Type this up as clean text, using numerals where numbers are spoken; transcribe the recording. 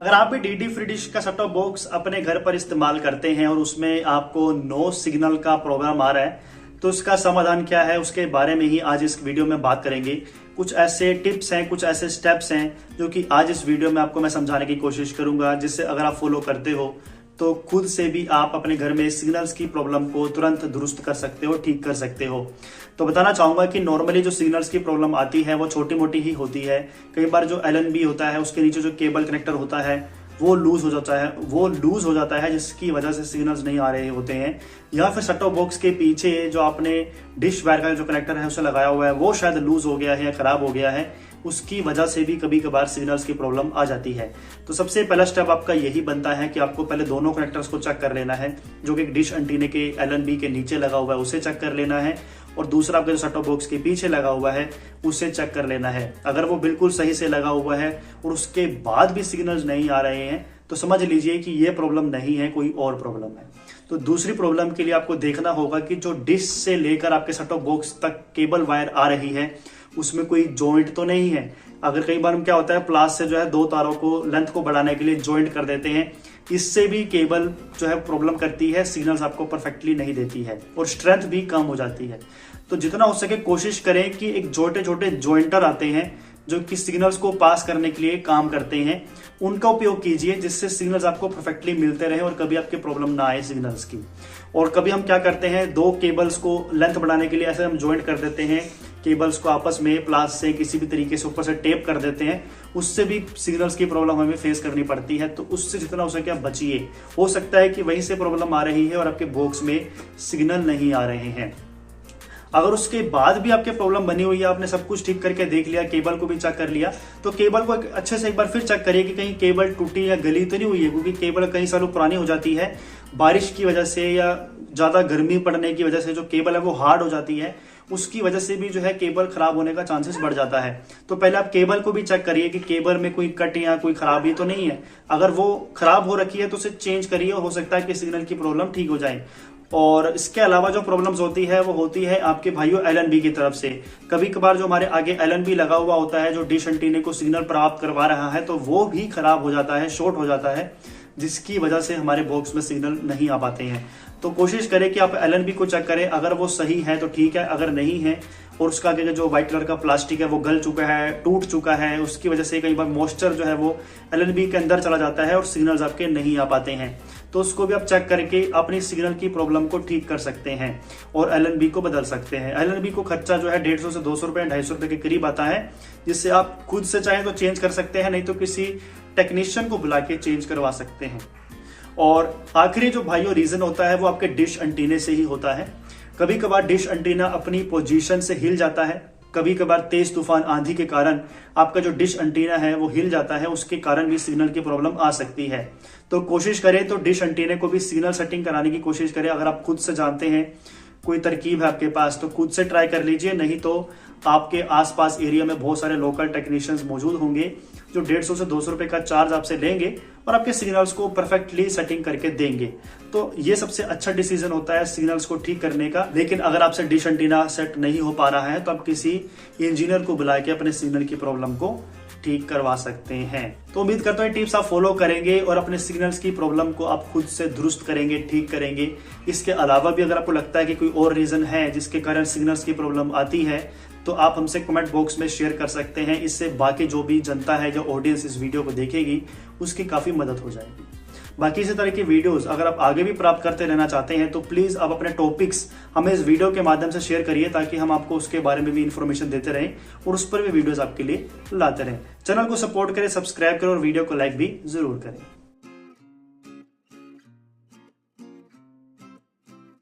अगर आप भी डीडी फ्री डिश का सेट टॉप बॉक्स अपने घर पर इस्तेमाल करते हैं और उसमें आपको नो सिग्नल का प्रॉब्लम आ रहा है तो उसका समाधान क्या है, उसके बारे में ही आज इस वीडियो में बात करेंगे। कुछ ऐसे टिप्स हैं, कुछ ऐसे स्टेप्स हैं जो कि आज इस वीडियो में आपको मैं समझाने की कोशिश करूंगा, जिससे अगर आप फॉलो करते हो तो खुद से भी आप अपने घर में सिग्नल्स की प्रॉब्लम को तुरंत दुरुस्त कर सकते हो, ठीक कर सकते हो। तो बताना चाहूंगा कि नॉर्मली जो सिग्नल्स की प्रॉब्लम आती है वो छोटी मोटी ही होती है। कई बार जो LNB होता है उसके नीचे जो केबल कनेक्टर होता है वो लूज हो जाता है जिसकी वजह से सिग्नल्स नहीं आ रहे होते हैं, या फिर सेट टॉप बॉक्स के पीछे जो आपने डिश वायर का जो कनेक्टर है उसे लगाया हुआ है वो शायद लूज हो गया है या खराब हो गया है, उसकी वजह से भी कभी कभार सिग्नल्स की प्रॉब्लम आ जाती है। तो सबसे पहला स्टेप आपका यही बनता है कि आपको पहले दोनों कनेक्टर्स को चेक कर लेना है। जो कि एक डिश एंटीने के LNB के नीचे लगा हुआ है उसे चेक कर लेना है, और दूसरा आपका जो सेट टॉप बॉक्स के पीछे लगा हुआ है उसे चेक कर लेना है। अगर वो बिल्कुल सही से लगा हुआ है और उसके बाद भी सिग्नल्स नहीं आ रहे हैं तो समझ लीजिए कि ये प्रॉब्लम नहीं है, कोई और प्रॉब्लम है। तो दूसरी प्रॉब्लम के लिए आपको देखना होगा कि जो डिश से लेकर आपके सेट टॉप बॉक्स तक केबल वायर आ रही है उसमें कोई जॉइंट तो नहीं है। अगर कई बार क्या होता है, प्लास से जो है दो तारों को लेंथ को बढ़ाने के लिए जॉइंट कर देते हैं, इससे भी केबल जो है प्रॉब्लम करती है, सिग्नल्स आपको परफेक्टली नहीं देती है और स्ट्रेंथ भी कम हो जाती है। तो जितना हो सके कोशिश करें कि एक छोटे छोटे जॉइंटर आते हैं जो कि सिग्नल्स को पास करने के लिए काम करते हैं, उनका उपयोग कीजिए, जिससे सिग्नल्स आपको परफेक्टली मिलते रहे और कभी आपके प्रॉब्लम ना आए सिग्नल्स की। और कभी हम क्या करते हैं, दो केबल्स को लेंथ बढ़ाने के लिए ऐसे हम ज्वाइंट कर देते हैं, केबल्स को आपस में प्लास से किसी भी तरीके से ऊपर से टेप कर देते हैं, उससे भी सिग्नल्स की प्रॉब्लम हमें फेस करनी पड़ती है। तो उससे जितना हो सके आप बचिए। हो सकता है कि वहीं से प्रॉब्लम आ रही है और आपके बॉक्स में सिग्नल नहीं आ रहे हैं। अगर उसके बाद भी आपके प्रॉब्लम बनी हुई है, आपने सब कुछ ठीक करके देख लिया, केबल को भी चेक कर लिया, तो केबल को अच्छे से एक बार फिर चेक करिए कि कहीं केबल टूटी या गली तो नहीं हुई है, क्योंकि केबल कई सालों पुरानी हो जाती है, बारिश की वजह से या ज्यादा गर्मी पड़ने की वजह से जो केबल है वो हार्ड हो जाती है, उसकी वजह से भी जो है केबल खराब होने का चांसेस बढ़ जाता है। तो पहले आप केबल को भी चेक करिए कि केबल में कोई कट या कोई खराबी तो नहीं है। अगर वो खराब हो रखी है तो उसे चेंज करिए, हो सकता है कि सिग्नल की प्रॉब्लम ठीक हो जाए। और इसके अलावा जो प्रॉब्लम्स होती है वो होती है आपके भाइयों LNB की तरफ से। कभी कभार जो हमारे आगे LNB लगा हुआ होता है जो डिश एंटीने को सिग्नल प्राप्त करवा रहा है, तो वो भी खराब हो जाता है, शॉर्ट हो जाता है, जिसकी वजह से हमारे बॉक्स में सिग्नल नहीं आ पाते हैं। तो कोशिश करें कि आप LNB को चेक करें, अगर वो सही है तो ठीक है, अगर नहीं है और उसका आगे जो व्हाइट कलर का प्लास्टिक है वो गल चुका है, टूट चुका है, उसकी वजह से कई बार मॉइस्चर जो है वो LNB के अंदर चला जाता है और सिग्नल्स आपके नहीं आ पाते हैं, तो उसको भी आप चेक करके अपनी सिग्नल की प्रॉब्लम को ठीक कर सकते हैं और LNB को बदल सकते हैं। LNB को खर्चा जो है 150 से 200 रुपए, 250 रुपए के करीब आता है, जिससे आप खुद से चाहें तो चेंज कर सकते हैं, नहीं तो किसी टेक्नीशियन को बुला के चेंज करवा सकते हैं। और आखिरी जो भाइयों रीजन होता है वो आपके डिश एंटीने से ही होता है। कभी कभार डिश एंटीना अपनी पोजीशन से हिल जाता है, कभी कभार तेज तूफान आंधी के कारण आपका जो डिश एंटीना है वो हिल जाता है, उसके कारण भी सिग्नल की प्रॉब्लम आ सकती है। तो कोशिश करें तो डिश एंटीने को भी सिग्नल सेटिंग कराने की कोशिश करें। अगर आप खुद से जानते हैं, कोई तरकीब है आपके पास, तो खुद से ट्राई कर लीजिए, नहीं तो आपके आसपास एरिया में बहुत सारे लोकल टेक्नीशियंस मौजूद होंगे जो 150 से 200 रुपए का चार्ज आपसे लेंगे और आपके सिग्नल्स को परफेक्टली सेटिंग करके देंगे। तो ये सबसे अच्छा डिसीजन होता है सिग्नल्स को ठीक करने का। लेकिन अगर आपसे डिश एंटीना सेट नहीं हो पा रहा है तो आप किसी इंजीनियर को बुला के अपने सिग्नल की प्रॉब्लम को ठीक करवा सकते हैं। तो उम्मीद करता हूँ टिप्स आप फॉलो करेंगे और अपने सिग्नल्स की प्रॉब्लम को आप खुद से दुरुस्त करेंगे, ठीक करेंगे। इसके अलावा भी अगर आपको लगता है कि कोई और रीजन है जिसके कारण सिग्नल्स की प्रॉब्लम आती है तो आप हमसे कमेंट बॉक्स में शेयर कर सकते हैं। इससे बाकी जो भी जनता है, जो ऑडियंस इस वीडियो को देखेगी, उसकी काफी मदद हो जाएगी। बाकी इसी तरह की वीडियोस अगर आप आगे भी प्राप्त करते रहना चाहते हैं तो प्लीज आप अपने टॉपिक्स हमें इस वीडियो के माध्यम से शेयर करिए, ताकि हम आपको उसके बारे में भी इंफॉर्मेशन देते रहें और उस पर भी वीडियोस आपके लिए लाते रहें। चैनल को सपोर्ट करें, सब्सक्राइब करें और वीडियो को लाइक भी जरूर करें।